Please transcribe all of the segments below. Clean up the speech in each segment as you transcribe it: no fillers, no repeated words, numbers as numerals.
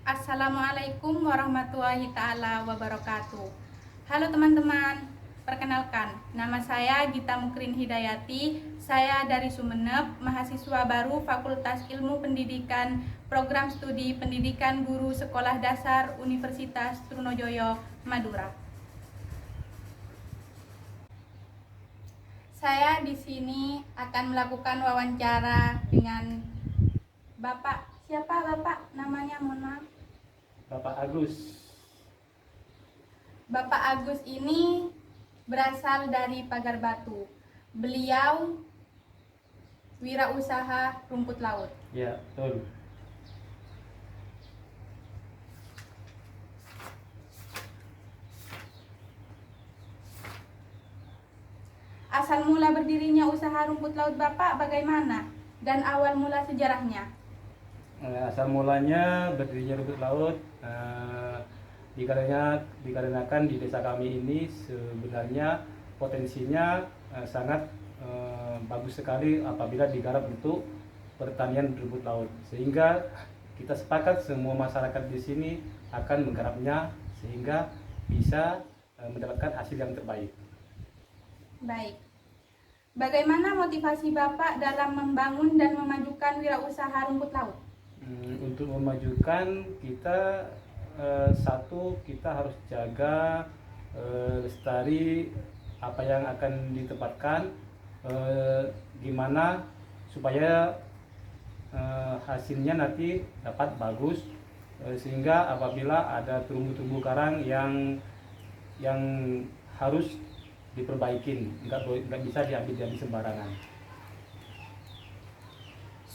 Assalamualaikum warahmatullahi ta'ala wabarakatuh. Halo teman-teman, perkenalkan, nama saya Gita Mukrin Hidayati. Saya dari Sumeneb, mahasiswa baru Fakultas Ilmu Pendidikan, Program Studi Pendidikan Guru Sekolah Dasar Universitas Trunojoyo, Madura. Saya di sini akan melakukan wawancara dengan Bapak. Siapa Bapak? Namanya mohon maaf. Bapak Agus. Bapak Agus ini berasal dari Pagar Batu. Beliau wirausaha rumput laut. Ya, betul. Asal mula berdirinya usaha rumput laut Bapak bagaimana? Dan awal mula sejarahnya? Asal mulanya berdirinya rumput laut dikarenakan di desa kami ini sebenarnya potensinya sangat bagus sekali apabila digarap untuk pertanian rumput laut, sehingga kita sepakat semua masyarakat di sini akan menggarapnya sehingga bisa mendapatkan hasil yang terbaik. Baik. Bagaimana motivasi Bapak dalam membangun dan memajukan wirausaha rumput laut? Untuk memajukan kita, satu, kita harus jaga lestari apa yang akan ditempatkan, gimana supaya hasilnya nanti dapat bagus, sehingga apabila ada terumbu-terumbu karang yang harus diperbaikin, nggak bisa diambil sembarangan.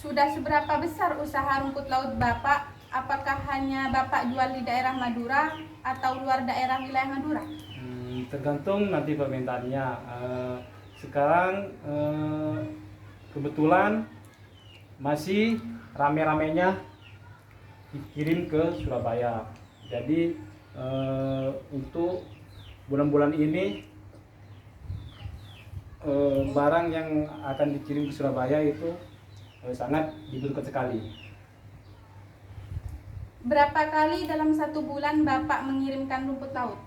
Sudah seberapa besar usaha rumput laut Bapak? Apakah hanya Bapak jual di daerah Madura atau luar daerah wilayah Madura? Tergantung nanti permintaannya. Sekarang kebetulan masih rame-ramenya dikirim ke Surabaya. Jadi untuk bulan-bulan ini barang yang akan dikirim ke Surabaya itu sangat dibutuhkan sekali. Berapa kali dalam satu bulan Bapak mengirimkan rumput laut?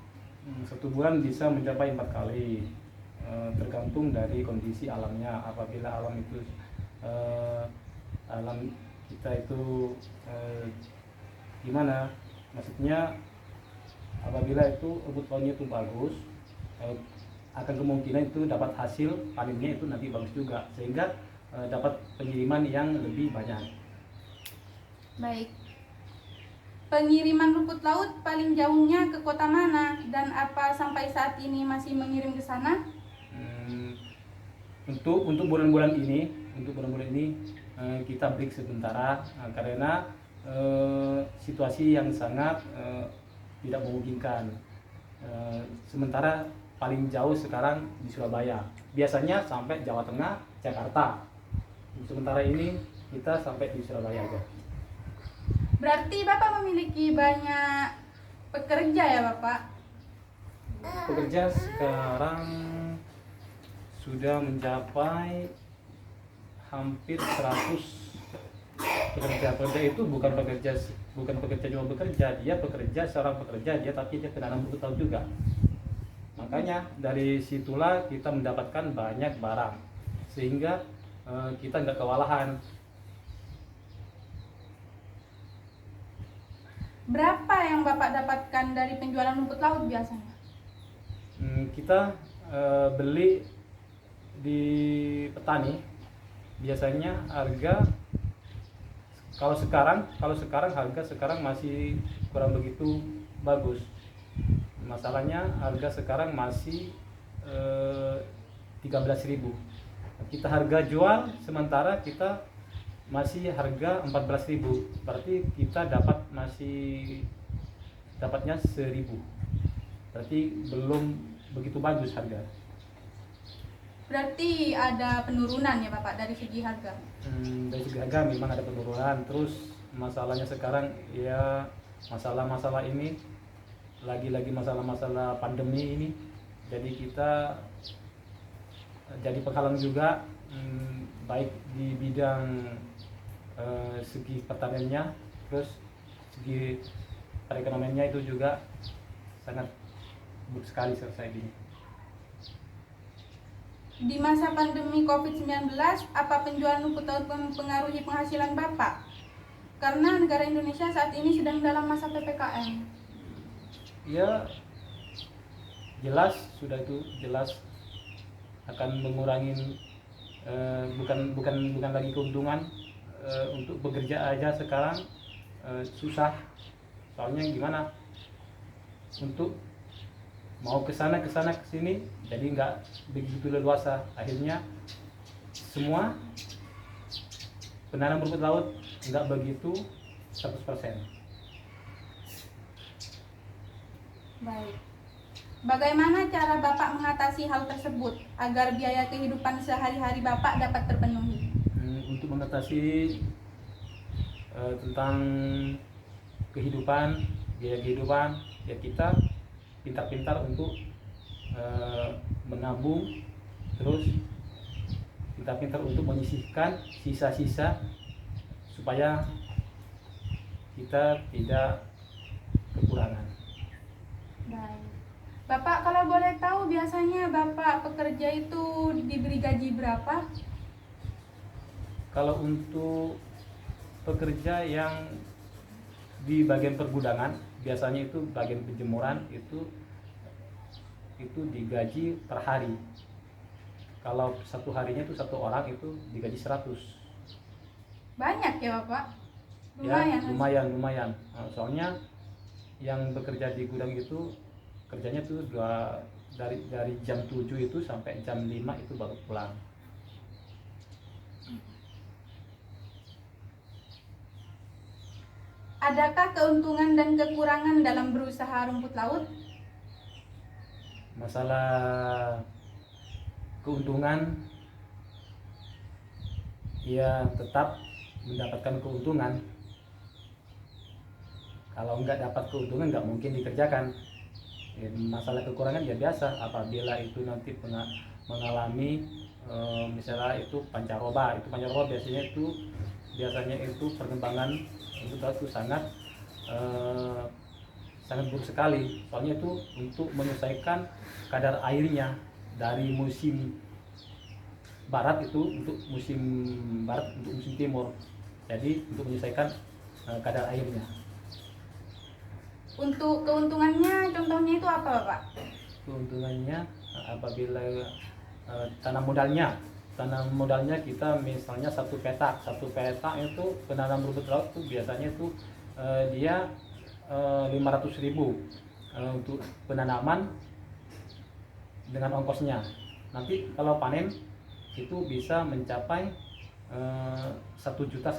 Satu bulan bisa mencapai 4 kali, tergantung dari kondisi alamnya. Apabila alam itu alam kita itu gimana? Maksudnya apabila itu rumput lautnya itu bagus, akan kemungkinan itu dapat hasil panennya itu nanti bagus juga, sehingga dapat pengiriman yang lebih banyak. Baik. Pengiriman rumput laut paling jauhnya ke kota mana dan apa sampai saat ini masih mengirim ke sana? Untuk bulan-bulan ini, kita break sementara karena situasi yang sangat tidak memungkinkan. Sementara paling jauh sekarang di Surabaya. Biasanya sampai Jawa Tengah, Jakarta. Sementara ini kita sampai di Surabaya aja. Berarti Bapak memiliki banyak pekerja ya Bapak? Pekerja sekarang sudah mencapai hampir 100 pekerja. Pekerja itu bukan pekerja cuma bekerja, dia seorang pekerja dia, tapi dia penanam rumput laut juga. Makanya dari situlah kita mendapatkan banyak barang, sehingga kita nggak kewalahan. Berapa yang Bapak dapatkan dari penjualan rumput laut biasanya? Kita beli di petani, biasanya harga kalau sekarang harga sekarang masih kurang begitu bagus. Masalahnya harga sekarang masih 13.000. Kita harga jual sementara kita masih harga 14.000. Berarti kita dapatnya 1.000. Berarti belum begitu bagus harga. Berarti ada penurunan ya Bapak dari segi harga? Dari segi harga memang ada penurunan. Terus masalahnya sekarang ya masalah-masalah ini, lagi-lagi masalah-masalah pandemi ini, jadi kita jadi penghalang juga, baik di bidang segi pertaniannya, terus segi perekonomiannya itu juga sangat buruk sekali saat ini. Di masa pandemi COVID-19, apa penjualan rumput laut mempengaruhi penghasilan Bapak? Karena negara Indonesia saat ini sedang dalam masa PPKM. Ya, jelas sudah itu jelas akan mengurangi bukan lagi keuntungan. Untuk bekerja aja sekarang susah, soalnya gimana untuk mau kesana kesini jadi nggak begitu leluasa. Akhirnya semua penanam rumput laut nggak begitu 100%. Baik. Bagaimana cara Bapak mengatasi hal tersebut agar biaya kehidupan sehari-hari Bapak dapat terpenuhi? Untuk mengatasi tentang kehidupan, biaya kehidupan, ya kita pintar-pintar untuk menabung, terus pintar-pintar untuk menyisihkan sisa-sisa supaya kita tidak kekurangan. Baik. Bapak kalau boleh tahu biasanya Bapak pekerja itu diberi gaji berapa? Kalau untuk pekerja yang di bagian pergudangan, biasanya itu bagian penjemuran itu digaji per hari. Kalau satu harinya itu satu orang itu digaji 100. Banyak ya Bapak? Ya, lumayan. Soalnya yang bekerja di gudang itu kerjanya tuh dari jam 7 itu sampai jam 5 itu baru pulang. Adakah keuntungan dan kekurangan dalam berusaha rumput laut? Masalah keuntungan, ya tetap mendapatkan keuntungan. Kalau nggak dapat keuntungan nggak mungkin dikerjakan. Ya, masalah kekurangan ya biasa, apabila itu nanti mengalami misalnya itu pancaroba biasanya itu perkembangan rumput laut itu sangat buruk sekali. Soalnya itu untuk menyelesaikan kadar airnya dari musim barat itu untuk musim timur. Jadi untuk menyelesaikan kadar airnya. Untuk keuntungannya contohnya itu apa Bapak? Keuntungannya apabila tanam modalnya kita misalnya satu petak itu penanam rumput laut itu biasanya itu dia 500.000 untuk penanaman dengan ongkosnya. Nanti kalau panen itu bisa mencapai 1,5 juta.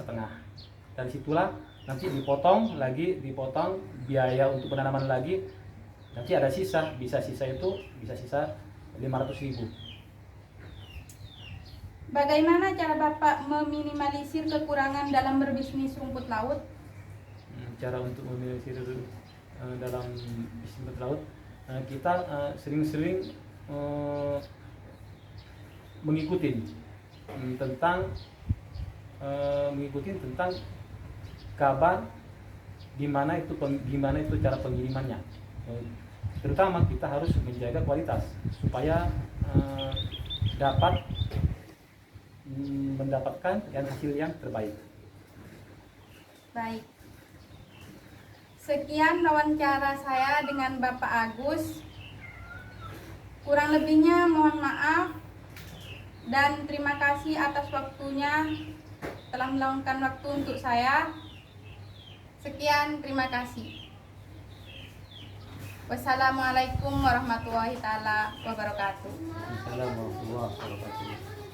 Dari situlah nanti dipotong biaya untuk penanaman lagi, nanti ada sisa, bisa sisa 500.000. Bagaimana cara Bapak meminimalisir kekurangan dalam berbisnis rumput laut? Cara untuk meminimalisir dalam bisnis rumput laut, kita sering-sering mengikuti tentang kabar gimana itu cara pengirimannya. Terutama kita harus menjaga kualitas supaya dapat mendapatkan hasil yang terbaik. Baik. Sekian wawancara saya dengan Bapak Agus. Kurang lebihnya mohon maaf dan terima kasih atas waktunya telah meluangkan waktu untuk saya. Sekian, terima kasih. Wassalamualaikum warahmatullahi taala wabarakatuh. Assalamualaikum warahmatullahi wabarakatuh.